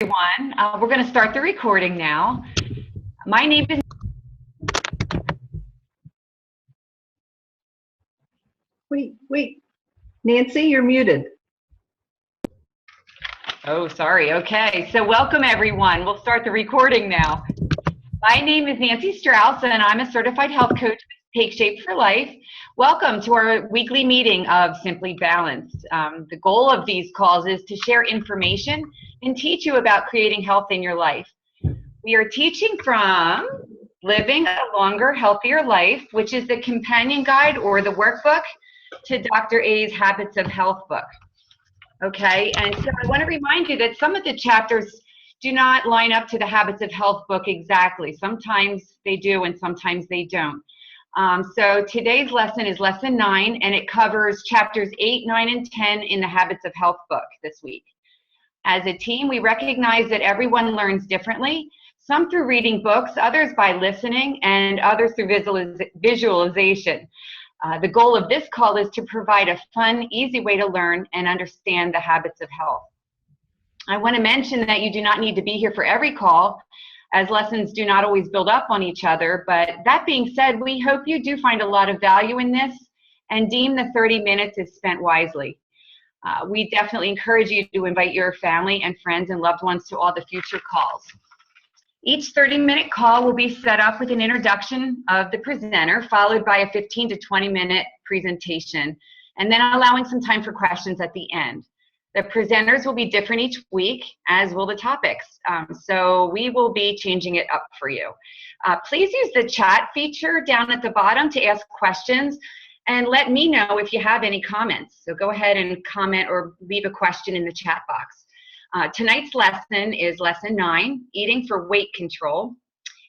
Everyone. We're going to start the recording now. My name is. Wait. Nancy, you're muted. Oh, sorry. Okay. So welcome, everyone. We'll start the recording now. My name is Nancy Strauss, and I'm a certified health coach with Take Shape for Life. Welcome to our weekly meeting of Simply Balanced. The goal of these calls is to share information and teach you about creating health in your life. We are teaching from Living a Longer, Healthier Life, which is the companion guide or the workbook to Dr. A's Habits of Health book. Okay, and so I want to remind you that some of the chapters do not line up to the Habits of Health book exactly. Sometimes they do and sometimes they don't. So today's lesson is lesson 9, and it covers chapters 8, 9, and 10 in the Habits of Health book this week. As a team, we recognize that everyone learns differently, some through reading books, others by listening, and others through visualization. The goal of this call is to provide a fun, easy way to learn and understand the habits of health. I want to mention that you do not need to be here for every call, as lessons do not always build up on each other. But that being said, we hope you do find a lot of value in this and deem the 30 minutes is spent wisely. We definitely encourage you to invite your family and friends and loved ones to all the future calls. Each 30-minute call will be set up with an introduction of the presenter, followed by a 15 to 20-minute presentation, and then allowing some time for questions at the end. The presenters will be different each week, as will the topics. So we will be changing it up for you. Please use the chat feature down at the bottom to ask questions, and let me know if you have any comments. So go ahead and comment or leave a question in the chat box. Tonight's lesson is lesson 9, Eating for Weight Control.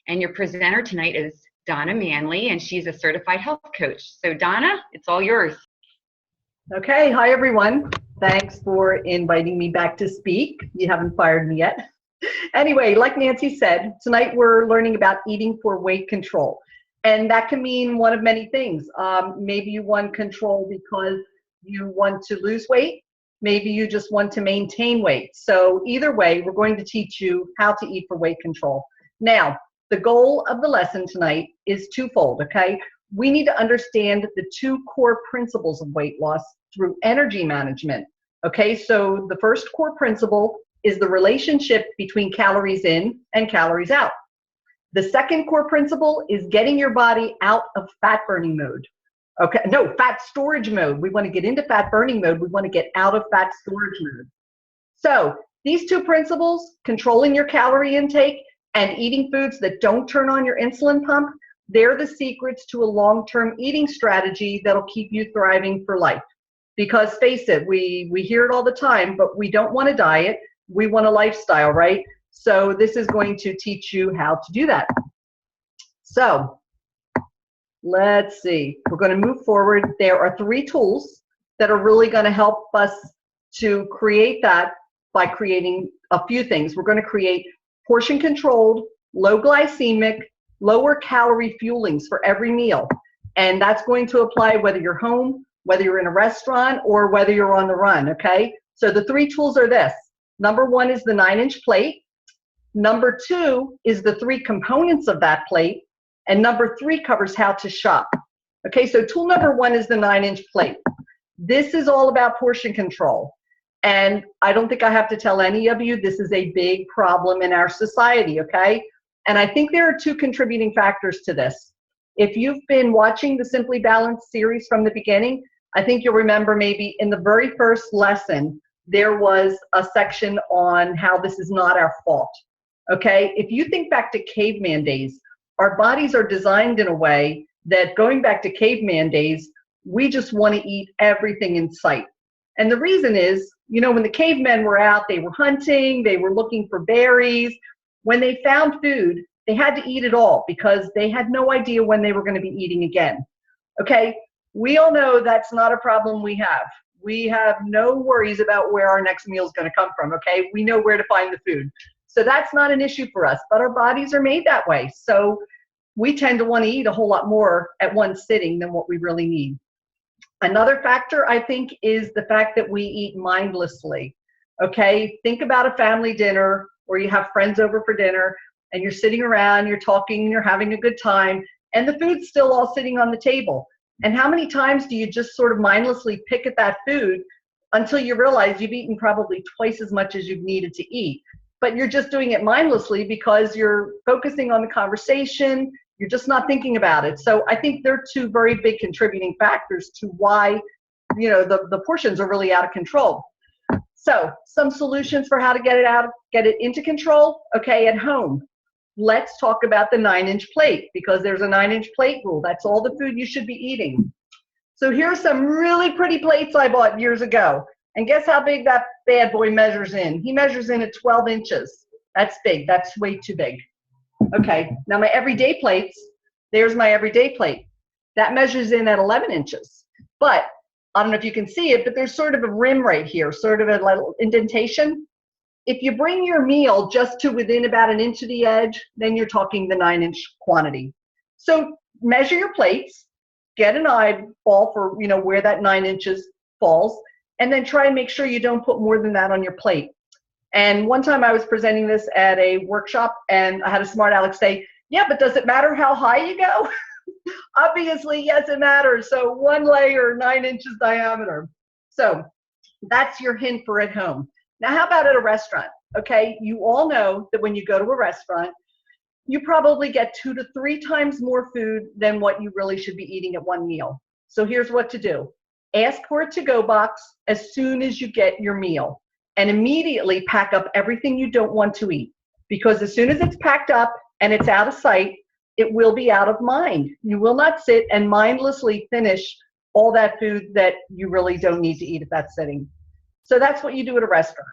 And your presenter tonight is Donna Manley, and she's a certified health coach. So Donna, it's all yours. Okay, hi everyone. Thanks for inviting me back to speak. You haven't fired me yet. Anyway, like Nancy said, tonight we're learning about eating for weight control. And that can mean one of many things. Maybe you want control because you want to lose weight. Maybe you just want to maintain weight. So either way, we're going to teach you how to eat for weight control. Now, the goal of the lesson tonight is twofold, okay? We need to understand the 2 core principles of weight loss through energy management, okay? So the first core principle is the relationship between calories in and calories out. The second core principle is getting your body out of fat burning mode. Okay, no, fat storage mode. We want to get into fat burning mode. We want to get out of fat storage mode. So these 2 principles, controlling your calorie intake and eating foods that don't turn on your insulin pump, they're the secrets to a long-term eating strategy that'll keep you thriving for life. Because face it, we hear it all the time, but we don't want a diet. We want a lifestyle, right? So this is going to teach you how to do that. So let's see, we're going to move forward. There are 3 tools that are really going to help us to create that by creating a few things. We're going to create portion controlled, low glycemic, lower calorie fuelings for every meal. And that's going to apply whether you're home, whether you're in a restaurant, or whether you're on the run, okay? So the 3 tools are this. Number 1 is the 9-inch plate. Number 2 is the 3 components of that plate. And number 3 covers how to shop. Okay, so tool number 1 is the 9-inch plate. This is all about portion control. And I don't think I have to tell any of you, this is a big problem in our society, okay? And I think there are 2 contributing factors to this. If you've been watching the Simply Balanced series from the beginning, I think you'll remember maybe in the very first lesson, there was a section on how this is not our fault, okay? If you think back to caveman days, our bodies are designed in a way that going back to caveman days, we just want to eat everything in sight. And the reason is, you know, when the cavemen were out, they were hunting, they were looking for berries. When they found food, they had to eat it all because they had no idea when they were going to be eating again. Okay, we all know that's not a problem we have. We have no worries about where our next meal is going to come from, okay? We know where to find the food. So that's not an issue for us, but our bodies are made that way. So we tend to want to eat a whole lot more at one sitting than what we really need. Another factor, I think, is the fact that we eat mindlessly. Okay, think about a family dinner or you have friends over for dinner and you're sitting around, you're talking, you're having a good time, and the food's still all sitting on the table. And how many times do you just sort of mindlessly pick at that food until you realize you've eaten probably twice as much as you've needed to eat? But you're just doing it mindlessly because you're focusing on the conversation, you're just not thinking about it. So I think they're two very big contributing factors to why, the portions are really out of control. So some solutions for how to get it into control. Okay, at home, let's talk about the 9-inch plate, because there's a 9-inch plate rule. That's all the food you should be eating. So here's some really pretty plates I bought years ago. And guess how big that bad boy measures in? He measures in at 12 inches. That's big. That's way too big. Okay, now my everyday plates, there's my everyday plate. That measures in at 11 inches. But I don't know if you can see it, but there's sort of a rim right here, sort of a little indentation. If you bring your meal just to within about an inch of the edge, then you're talking the 9-inch quantity. So measure your plates, get an eyeball for where that 9 inches falls, and then try and make sure you don't put more than that on your plate. And one time I was presenting this at a workshop, and I had a smart aleck say, yeah, but does it matter how high you go? Obviously, yes, it matters. So 1 layer, 9 inches diameter. So that's your hint for at home. Now, how about at a restaurant? Okay, you all know that when you go to a restaurant, you probably get 2 to 3 times more food than what you really should be eating at one meal. So here's what to do. Ask for a to-go box as soon as you get your meal, and immediately pack up everything you don't want to eat, because as soon as it's packed up and it's out of sight, it will be out of mind. You will not sit and mindlessly finish all that food that you really don't need to eat at that sitting. So that's what you do at a restaurant.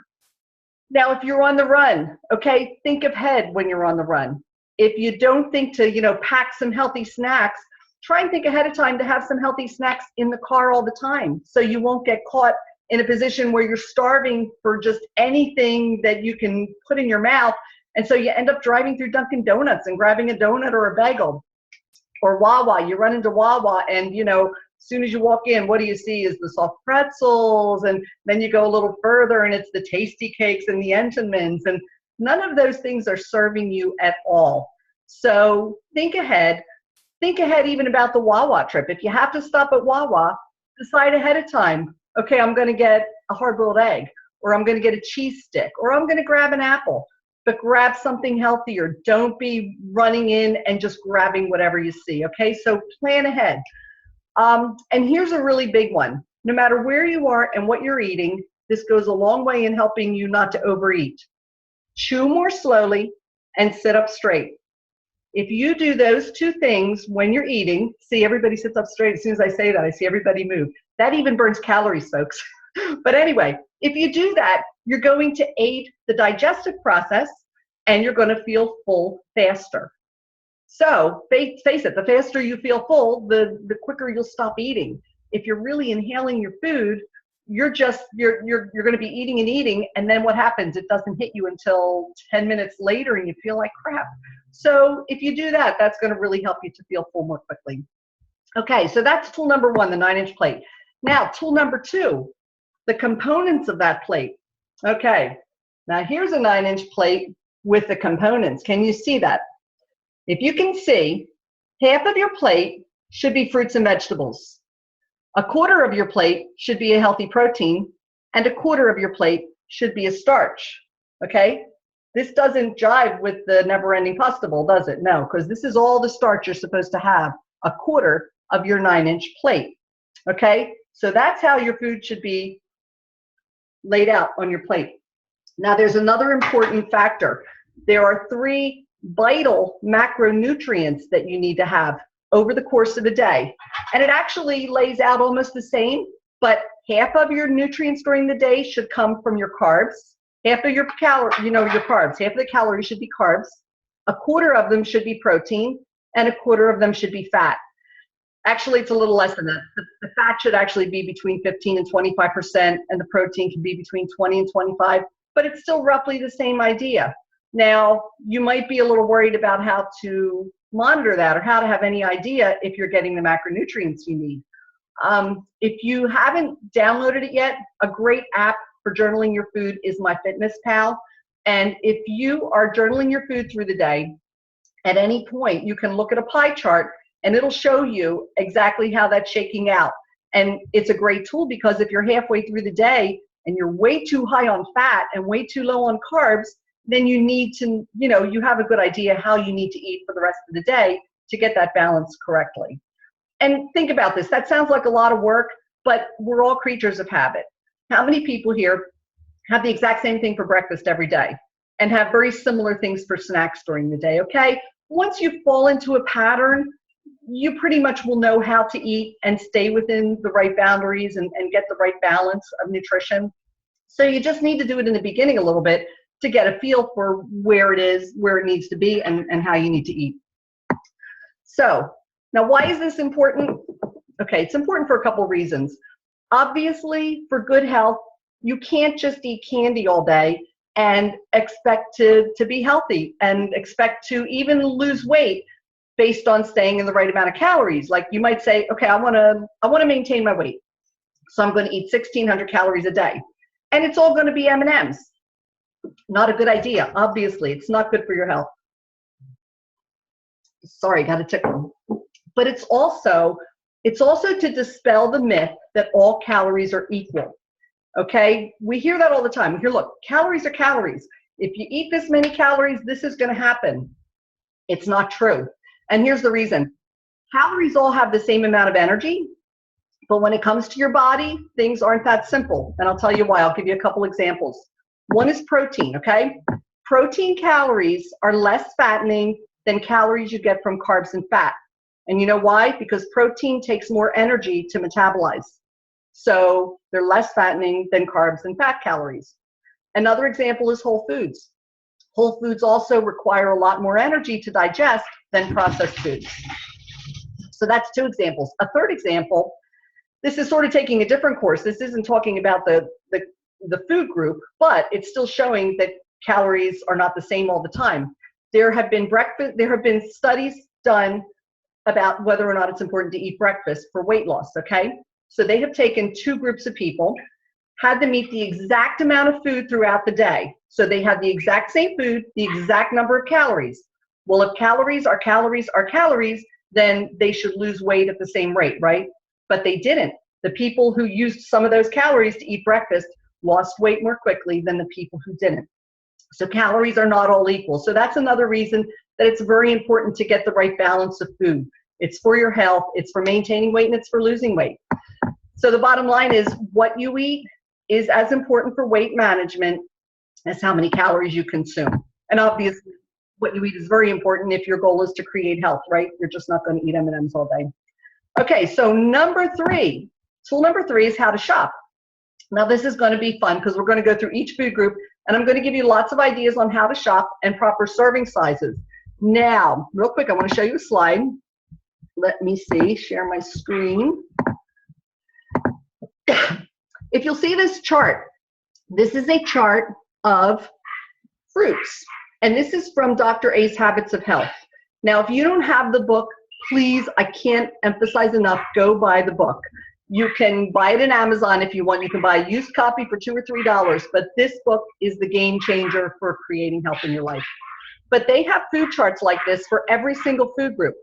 Now, if you're on the run, okay, think ahead when you're on the run. If you don't think to, pack some healthy snacks, try and think ahead of time to have some healthy snacks in the car all the time, so you won't get caught in a position where you're starving for just anything that you can put in your mouth. And so you end up driving through Dunkin' Donuts and grabbing a donut or a bagel, or Wawa. You run into Wawa, and as soon as you walk in, what do you see is the soft pretzels, and then you go a little further and it's the tasty cakes and the Entenmann's, and none of those things are serving you at all. So think ahead even about the Wawa trip. If you have to stop at Wawa, decide ahead of time, okay, I'm going to get a hard-boiled egg, or I'm going to get a cheese stick, or I'm going to grab an apple. But grab something healthier. Don't be running in and just grabbing whatever you see, okay? So plan ahead. And here's a really big one. No matter where you are and what you're eating, this goes a long way in helping you not to overeat. Chew more slowly and sit up straight. If you do those 2 things when you're eating, see, everybody sits up straight. As soon as I say that, I see everybody move. That even burns calories, folks. But anyway, if you do that, you're going to aid the digestive process, and you're going to feel full faster. So face it, the faster you feel full, the quicker you'll stop eating. If you're really inhaling your food, you're going to be eating and eating, and then what happens? It doesn't hit you until 10 minutes later, and you feel like crap. So if you do that, that's going to really help you to feel full more quickly. Okay, so that's tool number 1, the 9-inch plate. Now, tool number 2, the components of that plate. Okay, now here's a 9-inch plate with the components. Can you see that? If you can see, half of your plate should be fruits and vegetables. A quarter of your plate should be a healthy protein, and a quarter of your plate should be a starch, okay? This doesn't jive with the never-ending pasta bowl, does it? No, because this is all the starch you're supposed to have, a quarter of your 9-inch plate, okay? So that's how your food should be laid out on your plate. Now, there's another important factor. There are 3 vital macronutrients that you need to have over the course of a day. And it actually lays out almost the same, but half of your nutrients during the day should come from your carbs. Half of your carbs, half of the calories should be carbs. A quarter of them should be protein, and a quarter of them should be fat. Actually, it's a little less than that. The fat should actually be between 15 and 25%, and the protein can be between 20 and 25, but it's still roughly the same idea. Now, you might be a little worried about how to monitor that, or how to have any idea if you're getting the macronutrients you need. If you haven't downloaded it yet, a great app for journaling your food is MyFitnessPal. And if you are journaling your food through the day, at any point, you can look at a pie chart and it'll show you exactly how that's shaking out. And it's a great tool because if you're halfway through the day and you're way too high on fat and way too low on carbs, then you need to, you have a good idea how you need to eat for the rest of the day to get that balance correctly. And think about this. That sounds like a lot of work, but we're all creatures of habit. How many people here have the exact same thing for breakfast every day and have very similar things for snacks during the day, okay? Once you fall into a pattern, you pretty much will know how to eat and stay within the right boundaries and get the right balance of nutrition. So you just need to do it in the beginning a little bit to get a feel for where it is, where it needs to be, and how you need to eat. So now, why is this important? Okay, it's important for a couple reasons. Obviously, for good health, you can't just eat candy all day and expect to be healthy and expect to even lose weight based on staying in the right amount of calories. Like you might say, okay, I want to maintain my weight, so I'm going to eat 1,600 calories a day, and it's all going to be M&Ms. Not a good idea. Obviously, it's not good for your health. Sorry, got a tickle. But it's also to dispel the myth that all calories are equal. Okay, we hear that all the time. We hear, look, calories are calories. If you eat this many calories, this is going to happen. It's not true. And here's the reason. Calories all have the same amount of energy, but when it comes to your body, things aren't that simple. And I'll tell you why. I'll give you a couple examples. One is protein, okay? Protein calories are less fattening than calories you get from carbs and fat. And you know why? Because protein takes more energy to metabolize. So they're less fattening than carbs and fat calories. Another example is whole foods. Whole foods also require a lot more energy to digest than processed foods. So that's two examples. A third example, this is sort of taking a different course. This isn't talking about the food group, but it's still showing that calories are not the same all the time. There have been studies done about whether or not it's important to eat breakfast for weight loss, okay? So they have taken two groups of people, had them eat the exact amount of food throughout the day. So they had the exact same food, the exact number of calories. Well, if calories are calories are calories, then they should lose weight at the same rate, right? But they didn't. The people who used some of those calories to eat breakfast lost weight more quickly than the people who didn't. So calories are not all equal. So that's another reason that it's very important to get the right balance of food. It's for your health, it's for maintaining weight, and it's for losing weight. So the bottom line is what you eat is as important for weight management as how many calories you consume. And obviously, what you eat is very important if your goal is to create health, right? You're just not going to eat M&Ms all day. Okay, so tool number three is how to shop. Now this is going to be fun because we're going to go through each food group and I'm going to give you lots of ideas on how to shop and proper serving sizes. Now, real quick, I want to show you a slide. Let me see, share my screen. If you'll see this chart, this is a chart of fruits. And this is from Dr. A's Habits of Health. Now, if you don't have the book, please, I can't emphasize enough, go buy the book. You can buy it in Amazon if you want. You can buy a used copy for $2 or $3, but this book is the game changer for creating health in your life. But they have food charts like this for every single food group.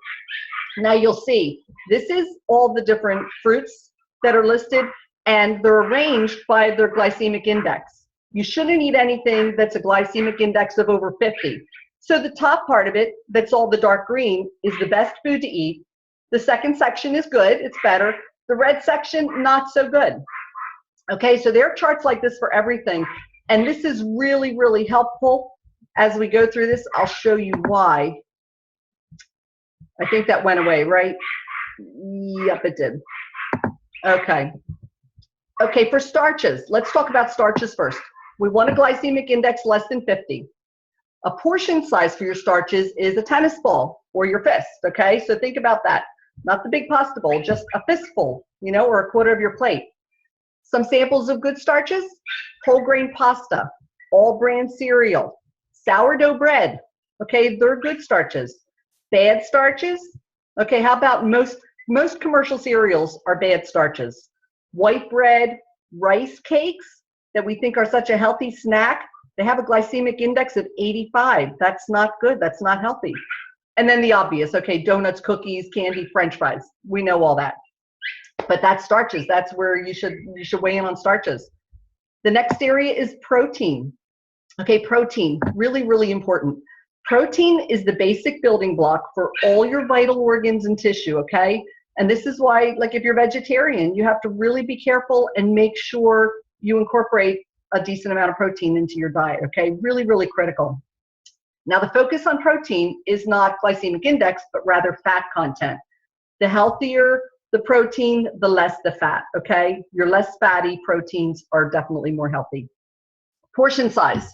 Now you'll see, this is all the different fruits that are listed, and they're arranged by their glycemic index. You shouldn't eat anything that's a glycemic index of over 50. So the top part of it, that's all the dark green, is the best food to eat. The second section is good, it's better. The red section, not so good. Okay, so there are charts like this for everything. And this is really, really helpful. As we go through this, I'll show you why. I think that went away, right? Yep, it did. Okay. Okay, for starches, let's talk about starches first. We want a glycemic index less than 50. A portion size for your starches is a tennis ball or your fist, okay? So think about that. Not the big pasta bowl, just a fistful, you know, or a quarter of your plate. Some samples of good starches: whole grain pasta, all bran cereal, sourdough bread, okay, they're good starches. Bad starches, okay, how about most commercial cereals are bad starches. White bread, rice cakes that we think are such a healthy snack, They have a glycemic index of 85. That's not good. That's not healthy. And then the obvious, okay, donuts, cookies, candy, French fries. We know all that. But that's starches. That's where you should weigh in on starches. The next area is protein. Okay, protein, really, really important. Protein is the basic building block for all your vital organs and tissue, okay? And this is why, like if you're vegetarian, you have to really be careful and make sure you incorporate a decent amount of protein into your diet, okay? Really, really critical. Now, the focus on protein is not glycemic index, but rather fat content. The healthier the protein, the less the fat, okay? Your less fatty proteins are definitely more healthy. Portion size.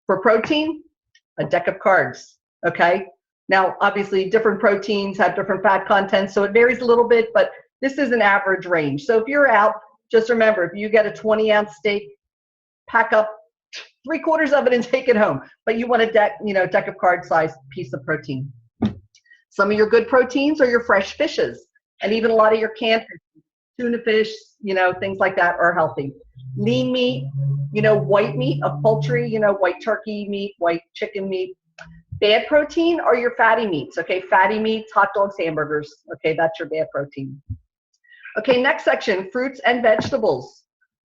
For protein, a deck of cards, okay? Now, obviously, different proteins have different fat content, so it varies a little bit, but this is an average range. So if you're out, just remember, if you get a 20-ounce steak, pack up 3/4 of it and take it home. But you want a deck of card size piece of protein. Some of your good proteins are your fresh fishes, and even a lot of your canned fish, tuna fish, things like that are healthy. Lean meat, white meat of poultry, white turkey meat, white chicken meat. Bad protein are your fatty meats, okay? Fatty meats, hot dogs, hamburgers, okay? That's your bad protein. Okay, next section, fruits and vegetables.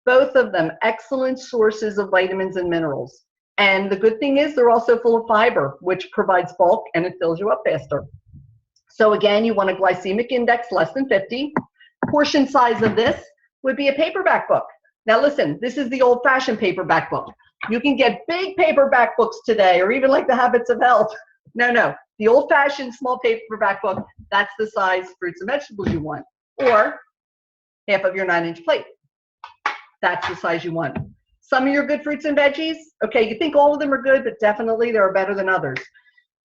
Both of them excellent sources of vitamins and minerals. And the good thing is they're also full of fiber, which provides bulk and it fills you up faster. So again, you want a glycemic index less than 50. Portion size of this would be a paperback book. Now listen, this is the old-fashioned paperback book. You can get big paperback books today, or even like the Habits of Health. No, the old-fashioned small paperback book, that's the size fruits and vegetables you want. Or half of your 9-inch plate. That's the size you want. Some of your good fruits and veggies, okay, you think all of them are good, but definitely there are better than others.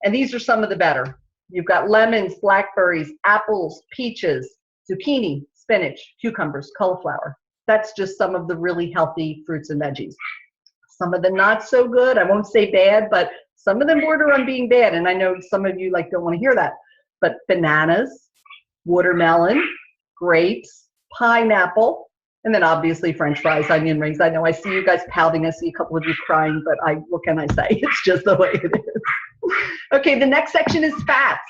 And these are some of the better. You've got lemons, blackberries, apples, peaches, zucchini, spinach, cucumbers, cauliflower. That's just some of the really healthy fruits and veggies. Some of the not so good, I won't say bad, but some of them border on being bad. And I know some of you don't want to hear that. But bananas, watermelon, grapes, pineapple, and then obviously French fries, onion rings. I know I see you guys pouting. I see a couple of you crying, but what can I say? It's just the way it is. Okay, the next section is fats.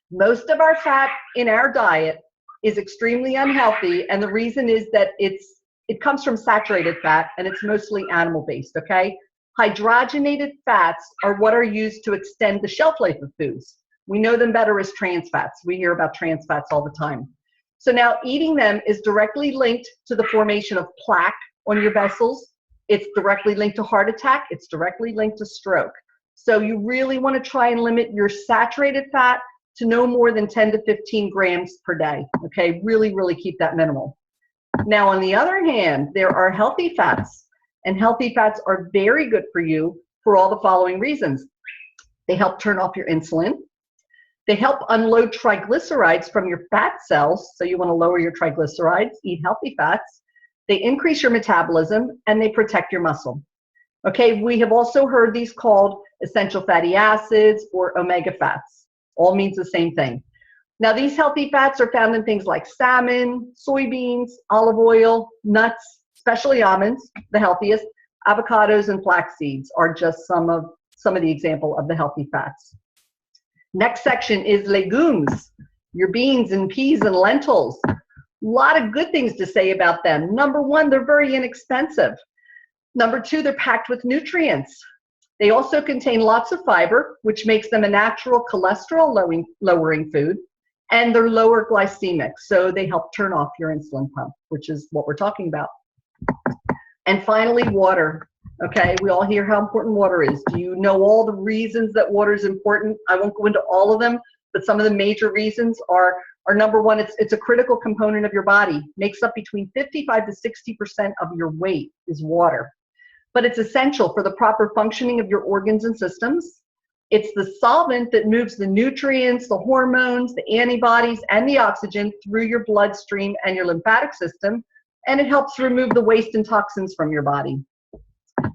Most of our fat in our diet is extremely unhealthy, and the reason is that it comes from saturated fat, and it's mostly animal-based, okay? Hydrogenated fats are what are used to extend the shelf life of foods. We know them better as trans fats. We hear about trans fats all the time. So now eating them is directly linked to the formation of plaque on your vessels. It's directly linked to heart attack. It's directly linked to stroke. So you really want to try and limit your saturated fat to no more than 10 to 15 grams per day. Okay, really, really keep that minimal. Now, on the other hand, there are healthy fats, and healthy fats are very good for you for all the following reasons. They help turn off your insulin. They help unload triglycerides from your fat cells, so you want to lower your triglycerides, eat healthy fats. They increase your metabolism, and they protect your muscle. Okay, we have also heard these called essential fatty acids or omega fats. All means the same thing. Now, these healthy fats are found in things like salmon, soybeans, olive oil, nuts, especially almonds, the healthiest. Avocados and flax seeds are just some of the example of the healthy fats. Next section is legumes, your beans and peas and lentils. A lot of good things to say about them. Number one, they're very inexpensive. Number two, they're packed with nutrients. They also contain lots of fiber, which makes them a natural cholesterol lowering food, and they're lower glycemic, so they help turn off your insulin pump, which is what we're talking about. And finally, water. Okay, we all hear how important water is. Do you know all the reasons that water is important? I won't go into all of them, but some of the major reasons are number one, it's a critical component of your body. Makes up between 55 to 60% of your weight is water. But it's essential for the proper functioning of your organs and systems. It's the solvent that moves the nutrients, the hormones, the antibodies, and the oxygen through your bloodstream and your lymphatic system, and it helps remove the waste and toxins from your body.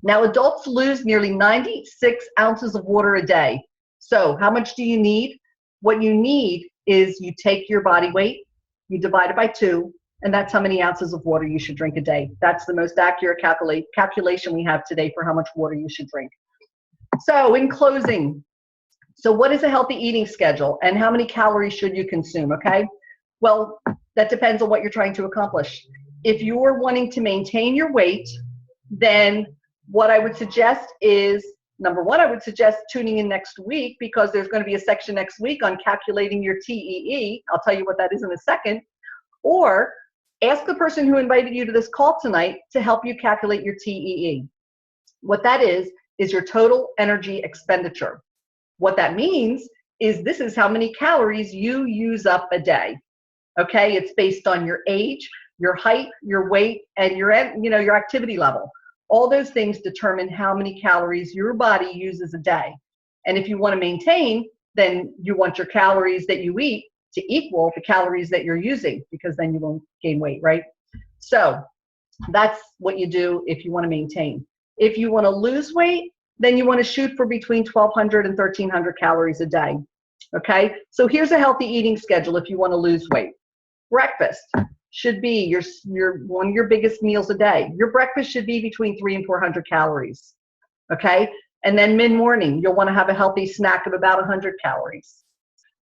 Now, adults lose nearly 96 ounces of water a day. So how much do you need? What you need is you take your body weight, you divide it by 2, and that's how many ounces of water you should drink a day. That's the most accurate calculation we have today for how much water you should drink. So in closing, so what is a healthy eating schedule and how many calories should you consume, okay? Well, that depends on what you're trying to accomplish. If you're wanting to maintain your weight, then what I would suggest is, number one, I would suggest tuning in next week, because there's going to be a section next week on calculating your TEE. I'll tell you what that is in a second. Or ask the person who invited you to this call tonight to help you calculate your TEE. What that is your total energy expenditure. What that means is this is how many calories you use up a day. Okay, it's based on your age, your height, your weight, and your activity level. All those things determine how many calories your body uses a day. And if you want to maintain, then you want your calories that you eat to equal the calories that you're using, because then you won't gain weight, right? So that's what you do if you want to maintain. If you want to lose weight, then you want to shoot for between 1,200 and 1,300 calories a day. Okay, so here's a healthy eating schedule if you want to lose weight. Breakfast should be your one of your biggest meals a day. Your breakfast should be between 300 and 400 calories. Okay, and then mid-morning, you'll want to have a healthy snack of about 100 calories.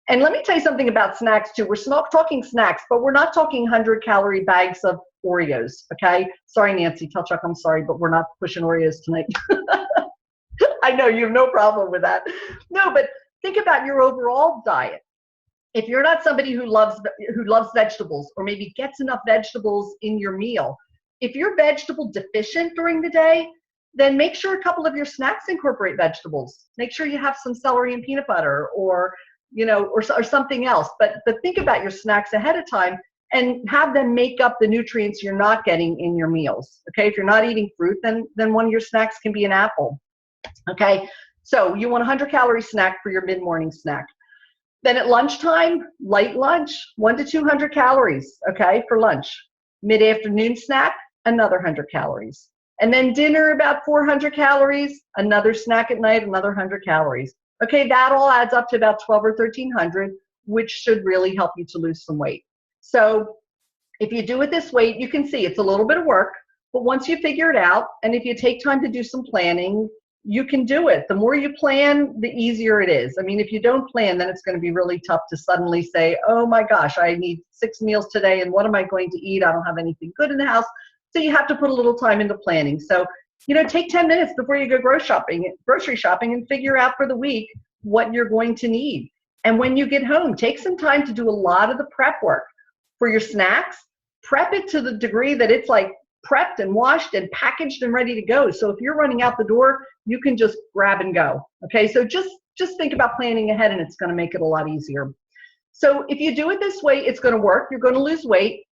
And let me tell you something about snacks too. We're not talking snacks, but we're not talking 100-calorie bags of Oreos. Okay, sorry, Nancy, tell Chuck I'm sorry, but we're not pushing Oreos tonight. I know you have no problem with that. No, but think about your overall diet. If you're not somebody who loves vegetables, or maybe gets enough vegetables in your meal, if you're vegetable deficient during the day, then make sure a couple of your snacks incorporate vegetables. Make sure you have some celery and peanut butter, or something else. But think about your snacks ahead of time and have them make up the nutrients you're not getting in your meals. Okay, if you're not eating fruit, then one of your snacks can be an apple. Okay, so you want a 100-calorie snack for your mid-morning snack. Then at lunchtime, light lunch, 100 to 200 calories, okay, for lunch. Mid-afternoon snack, another 100 calories. And then dinner, about 400 calories. Another snack at night, another 100 calories. Okay, that all adds up to about 12 or 1,300, which should really help you to lose some weight. So if you do it this way, you can see it's a little bit of work, but once you figure it out, and if you take time to do some planning, you can do it. The more you plan, the easier it is. I mean, if you don't plan, then it's going to be really tough to suddenly say, oh my gosh, I need 6 meals today, and what am I going to eat? I don't have anything good in the house. So you have to put a little time into planning. So, take 10 minutes before you go grocery shopping and figure out for the week what you're going to need. And when you get home, take some time to do a lot of the prep work. For your snacks, prep it to the degree that it's like prepped and washed and packaged and ready to go. So if you're running out the door, you can just grab and go. Okay, so just think about planning ahead, and it's going to make it a lot easier. So if you do it this way, it's going to work. You're going to lose weight.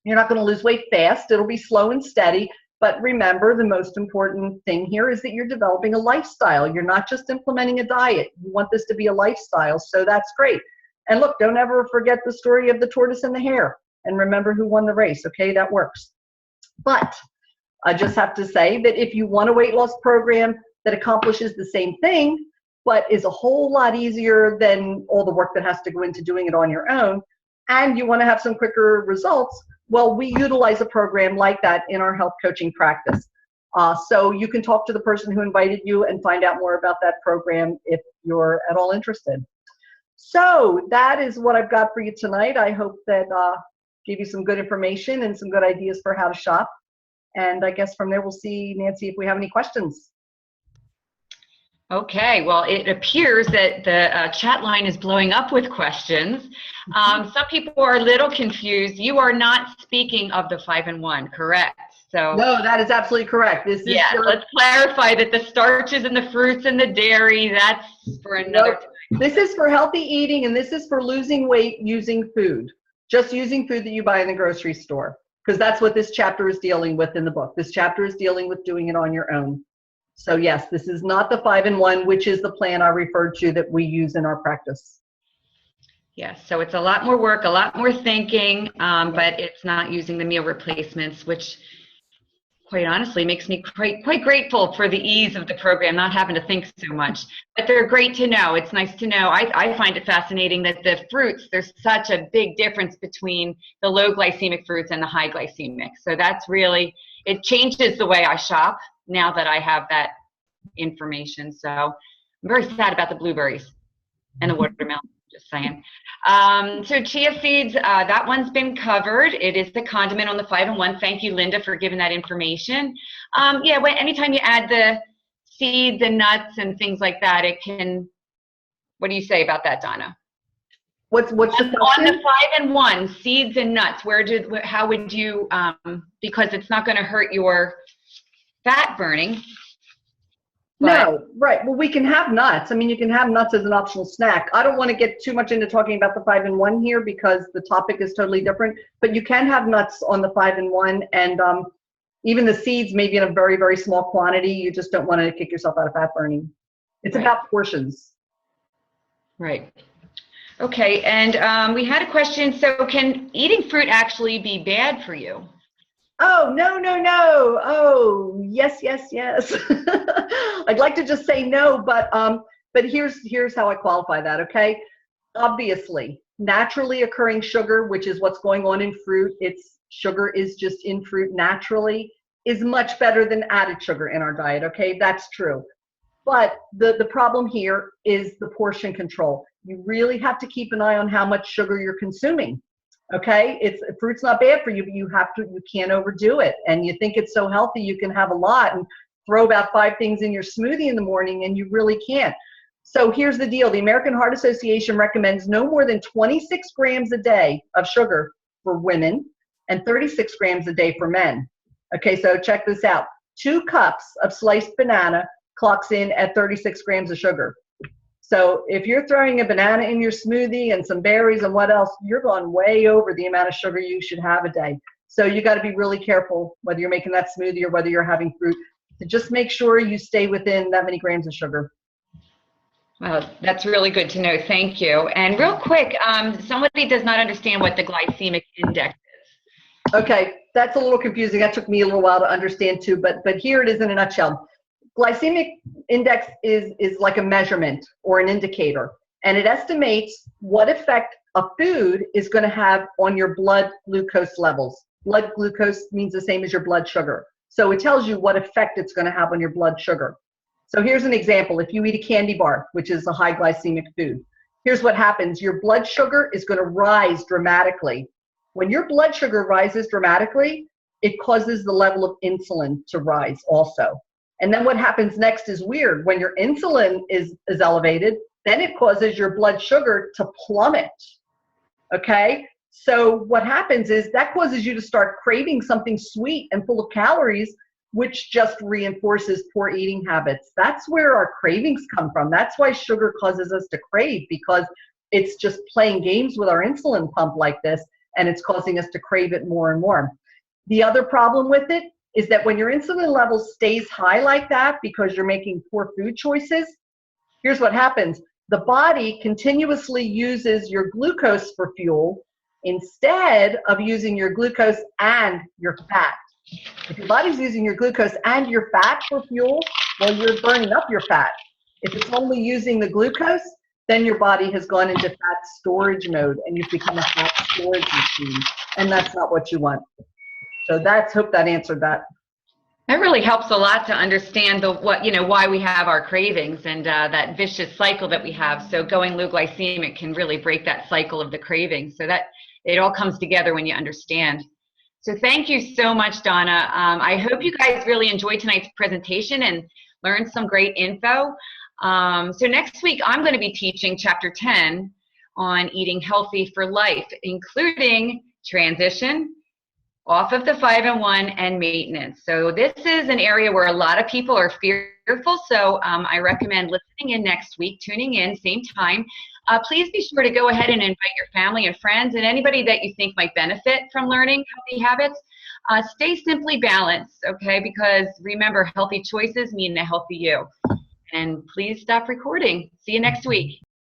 You're not going to lose weight fast. It'll be slow and steady. But remember, the most important thing here is that you're developing a lifestyle. You're not just implementing a diet. You want this to be a lifestyle, so that's great. And look, don't ever forget the story of the tortoise and the hare. And remember who won the race, okay? That works. But I just have to say that if you want a weight loss program that accomplishes the same thing, but is a whole lot easier than all the work that has to go into doing it on your own, and you want to have some quicker results, well, we utilize a program like that in our health coaching practice. So you can talk to the person who invited you and find out more about that program if you're at all interested. So that is what I've got for you tonight. I hope that gave you some good information and some good ideas for how to shop. And I guess from there, we'll see, Nancy, if we have any questions. Okay, well, it appears that the chat line is blowing up with questions. Some people are a little confused. You are not speaking of the 5-in-1, correct? So no, that is absolutely correct. This is let's clarify that the starches and the fruits and the dairy, that's for another time. This is for healthy eating, and this is for losing weight using food. Just using food that you buy in the grocery store, because that's what this chapter is dealing with in the book. This chapter is dealing with doing it on your own. So yes, this is not the 5-in-1, which is the plan I referred to that we use in our practice. Yes, so it's a lot more work, a lot more thinking, but it's not using the meal replacements, which quite honestly makes me quite grateful for the ease of the program, not having to think so much. But they're great to know. It's nice to know. I find it fascinating that the fruits, there's such a big difference between the low glycemic fruits and the high glycemic. So that's really, it changes the way I shop now that I have that information. So I'm very sad about the blueberries and the watermelon, just saying. So chia seeds, that one's been covered. It is the condiment on the 5-in-1. Thank you, Linda, for giving that information. Yeah, anytime you add the seeds and nuts and things like that, it can, what do you say about that, Donna? What's the question? On the 5-in-1, seeds and nuts, how would you, because it's not going to hurt your fat burning. No, right. Well, we can have nuts. I mean, you can have nuts as an optional snack. I don't want to get too much into talking about the 5-in-1 here because the topic is totally different, but you can have nuts on the 5-in-1, and even the seeds, maybe in a very, very small quantity. You just don't want to kick yourself out of fat burning. It's about portions. Right. Okay, and we had a question. So can eating fruit actually be bad for you? Oh, no, no, no. Oh, yes, yes, yes. I'd like to just say no, but here's how I qualify that, okay? Obviously, naturally occurring sugar, which is what's going on in fruit, sugar is just in fruit naturally, is much better than added sugar in our diet, okay? That's true. But the problem here is the portion control. You really have to keep an eye on how much sugar you're consuming. Okay, fruit's not bad for you, but you can't overdo it. And you think it's so healthy, you can have a lot and throw about 5 things in your smoothie in the morning, and you really can't. So here's the deal. The American Heart Association recommends no more than 26 grams a day of sugar for women and 36 grams a day for men. Okay, so check this out. 2 cups of sliced banana clocks in at 36 grams of sugar. So if you're throwing a banana in your smoothie and some berries and what else, you're going way over the amount of sugar you should have a day. So you got to be really careful whether you're making that smoothie or whether you're having fruit to just make sure you stay within that many grams of sugar. Well, that's really good to know. Thank you. And real quick, somebody does not understand what the glycemic index is. Okay, that's a little confusing. That took me a little while to understand too, but here it is in a nutshell. Glycemic index is like a measurement or an indicator, and it estimates what effect a food is going to have on your blood glucose levels. Blood glucose means the same as your blood sugar. So it tells you what effect it's going to have on your blood sugar. So here's an example. If you eat a candy bar, which is a high glycemic food, here's what happens. Your blood sugar is going to rise dramatically. When your blood sugar rises dramatically, it causes the level of insulin to rise also. And then what happens next is weird. When your insulin is elevated, then it causes your blood sugar to plummet, okay? So what happens is that causes you to start craving something sweet and full of calories, which just reinforces poor eating habits. That's where our cravings come from. That's why sugar causes us to crave, because it's just playing games with our insulin pump like this, and it's causing us to crave it more and more. The other problem with it is that when your insulin level stays high like that because you're making poor food choices, here's what happens. The body continuously uses your glucose for fuel instead of using your glucose and your fat. If your body's using your glucose and your fat for fuel, well, you're burning up your fat. If it's only using the glucose, then your body has gone into fat storage mode and you've become a fat storage machine, and that's not what you want. So hope that answered that. That really helps a lot to understand why we have our cravings and that vicious cycle that we have. So going low glycemic can really break that cycle of the craving. So that it all comes together when you understand. So thank you so much, Donna. I hope you guys really enjoyed tonight's presentation and learned some great info. So next week, I'm going to be teaching Chapter 10 on eating healthy for life, including transition, off of the 5-in-1, and maintenance. So this is an area where a lot of people are fearful. So I recommend listening in next week, tuning in, same time. Please be sure to go ahead and invite your family and friends and anybody that you think might benefit from learning healthy habits. Stay simply balanced, okay? Because remember, healthy choices mean a healthy you. And please stop recording. See you next week.